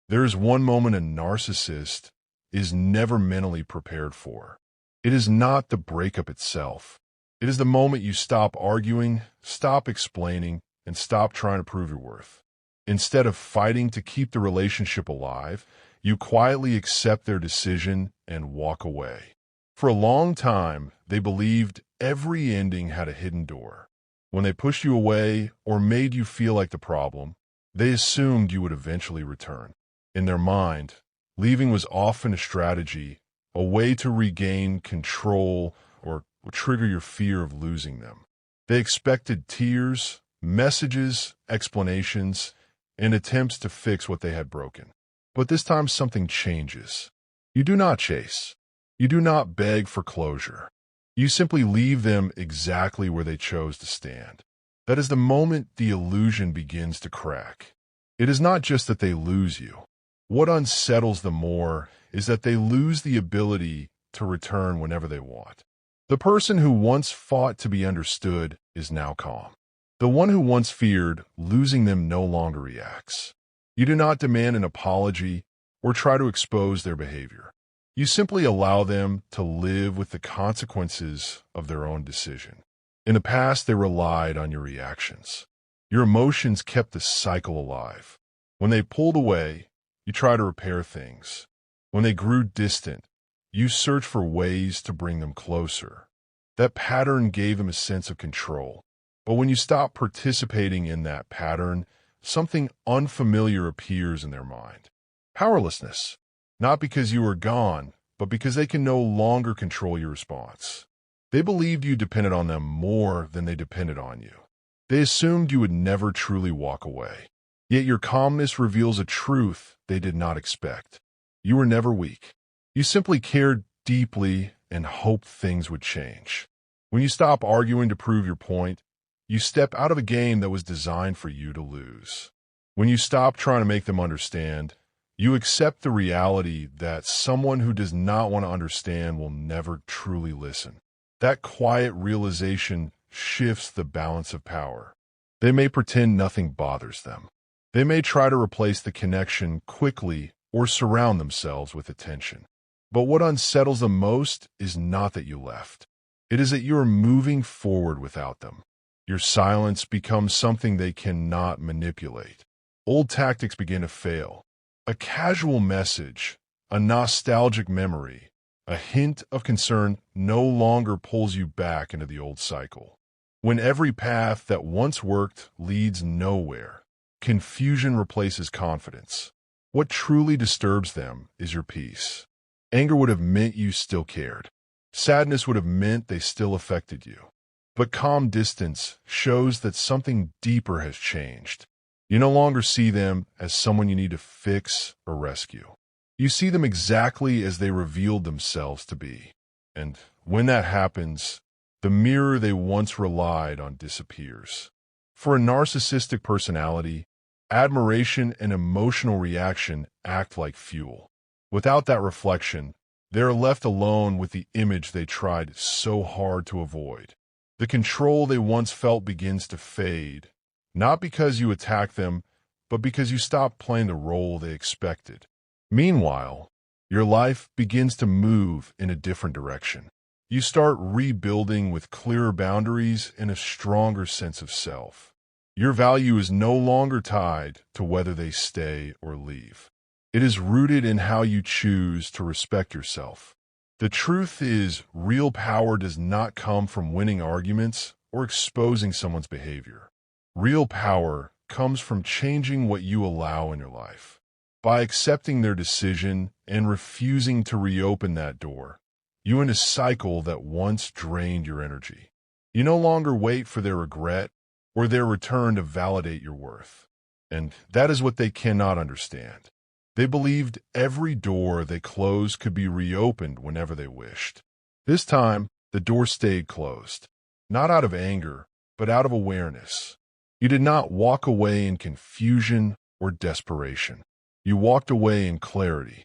There is one moment a narcissist is never mentally prepared for. It is not the breakup itself. It is the moment you stop arguing, stop explaining, and stop trying to prove your worth. Instead of fighting to keep the relationship alive, you quietly accept their decision and walk away. For a long time, they believed every ending had a hidden door. When they pushed you away or made you feel like the problem, they assumed you would eventually return. In their mind, leaving was often a strategy, a way to regain control or trigger your fear of losing them. They expected tears, messages, explanations, and attempts to fix what they had broken. But this time something changes. You do not chase. You do not beg for closure. You simply leave them exactly where they chose to stand. That is the moment the illusion begins to crack. It is not just that they lose you. What unsettles them more is that they lose the ability to return whenever they want. The person who once fought to be understood is now calm. The one who once feared losing them no longer reacts. You do not demand an apology or try to expose their behavior. You simply allow them to live with the consequences of their own decision. In the past, they relied on your reactions. Your emotions kept the cycle alive. When they pulled away, you try to repair things. When they grew distant, you search for ways to bring them closer. That pattern gave them a sense of control. But when you stop participating in that pattern, something unfamiliar appears in their mind. Powerlessness. Not because you are gone, but because they can no longer control your response. They believed you depended on them more than they depended on you. They assumed you would never truly walk away. Yet your calmness reveals a truth they did not expect. You were never weak. You simply cared deeply and hoped things would change. When you stop arguing to prove your point, you step out of a game that was designed for you to lose. When you stop trying to make them understand, you accept the reality that someone who does not want to understand will never truly listen. That quiet realization shifts the balance of power. They may pretend nothing bothers them. They may try to replace the connection quickly or surround themselves with attention. But what unsettles them most is not that you left. It is that you are moving forward without them. Your silence becomes something they cannot manipulate. Old tactics begin to fail. A casual message, a nostalgic memory, a hint of concern no longer pulls you back into the old cycle. When every path that once worked leads nowhere, confusion replaces confidence. What truly disturbs them is your peace. Anger would have meant you still cared. Sadness would have meant they still affected you. But calm distance shows that something deeper has changed. You no longer see them as someone you need to fix or rescue. You see them exactly as they revealed themselves to be. And when that happens, the mirror they once relied on disappears. For a narcissistic personality, admiration and emotional reaction act like fuel. Without that reflection, they are left alone with the image they tried so hard to avoid. The control they once felt begins to fade, not because you attack them, but because you stop playing the role they expected. Meanwhile, your life begins to move in a different direction. You start rebuilding with clearer boundaries and a stronger sense of self. Your value is no longer tied to whether they stay or leave. It is rooted in how you choose to respect yourself. The truth is, real power does not come from winning arguments or exposing someone's behavior. Real power comes from changing what you allow in your life. By accepting their decision and refusing to reopen that door, you end a cycle that once drained your energy. You no longer wait for their regret or their return to validate your worth. And that is what they cannot understand. They believed every door they closed could be reopened whenever they wished. This time, the door stayed closed, not out of anger, but out of awareness. You did not walk away in confusion or desperation. You walked away in clarity.